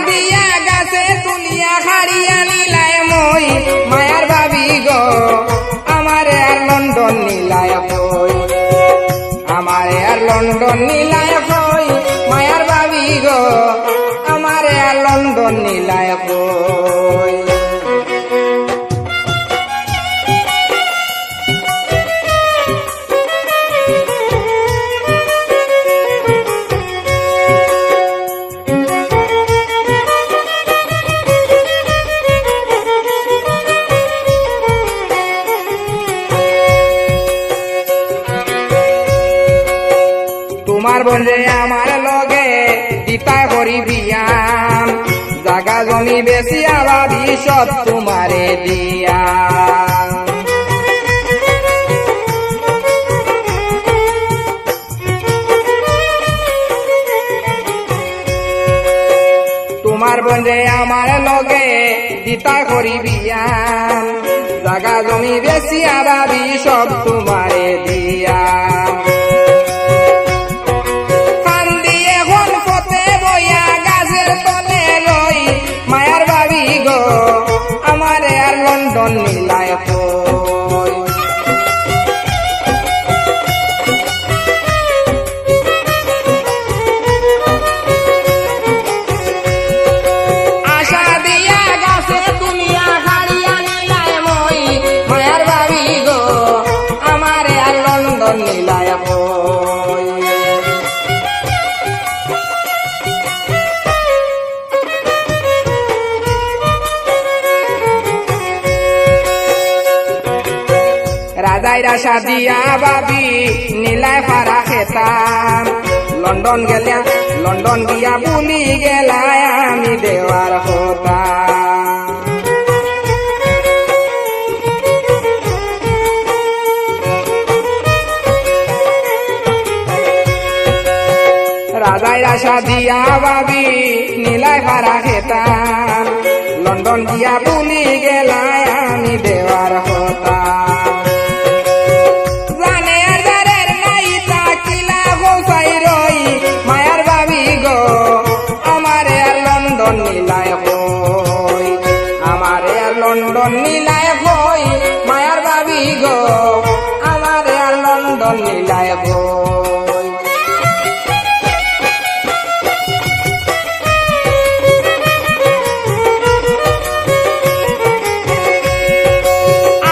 দিয়া গাছে তুলিয়া হারিয়া নিলায় মই মায়ার ভাবি গো আমারে আর লন্ডন নিলায় কই আমারে আর লন্ডন নিলায় কই মায়ার ভাবি গো আমারে আর লন্ডন নিলায় কই তোমার বন্ধে আমার লগে দিতা করি বিয়াম জাগা জমি বেশি আবাদি সব তোমারে দিয়া তোমার বন্ধে আমার লগে দিতা করি বিয়াম জাগা জমি বেশি আবাদি সব তোমারে দিয়া লন্ডন নিলায় কই আশা দিয়া গাছে তুলিয়া হারিয়া নিলায় মই মায়ার ভাবি গো আমারে আর লন্ডন নিলায় কই রাজাই রাশা দিয়া বাবি নীলায় পারা খেতাম লন্ডন গেলা লন্ডন দিয়া বুলি গেলায় আমি দেওয়ার হতাম রাজাই রাশা দিয়া বাবি নীলায় পারা খেতাম লন্ডন দিয়া বুলি গেলায় আমি দেওয়ার হতাম লন্ডন নিলায় কই মায়ার ভাবি গো আমারে আর লন্ডন নিলায় কই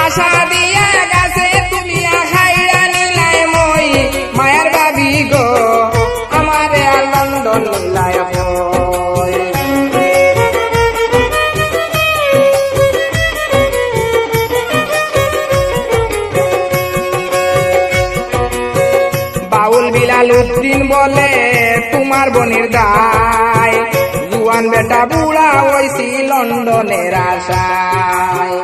আশা দিয়া গাছে তুলিয়া খাইয়া নিলায় মই মায়ার ভাবি গো আমারে আর লন্ডন নিলায় কই বাউল বিলাল উদ্দিন বলে তোমার বনির দায় জুয়ান বেটা বুড়া হইছি লন্ডনের আশায়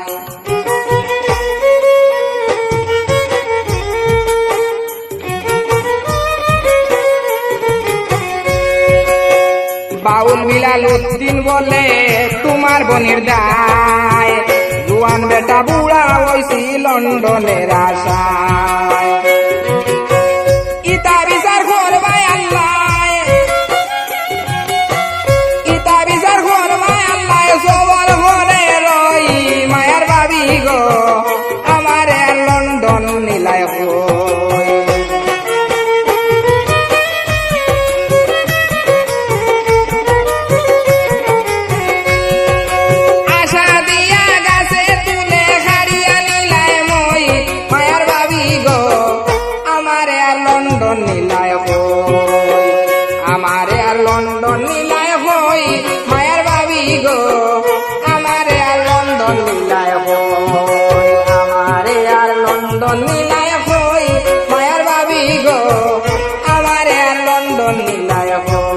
বাউল বিলাল উদ্দিন বলে তোমার বনির দায় জুয়ান বেটা বুড়া হইছি লন্ডনের আশায় ইতা বিচার করবাই আল্লাহ ইতা বিচার করবাই আল্লাহ সবার ঘরে রই মায়ার ভাবি গো আমারে লন্ডন নিলায় কই আশা দিয়া গাছে তুলে হারিয়া নিলায় মই মায়ার ভাবি গো আমারে আর লন্ডন নিলায় কই আমারে আর লন্ডন নিলায় কই মায়ার ভাবি গো আমারে আর লন্ডন নিলায় কই আমারে আর লন্ডন নিলায় কই মায়ার ভাবি গো আমারে আর লন্ডন নিলায় কই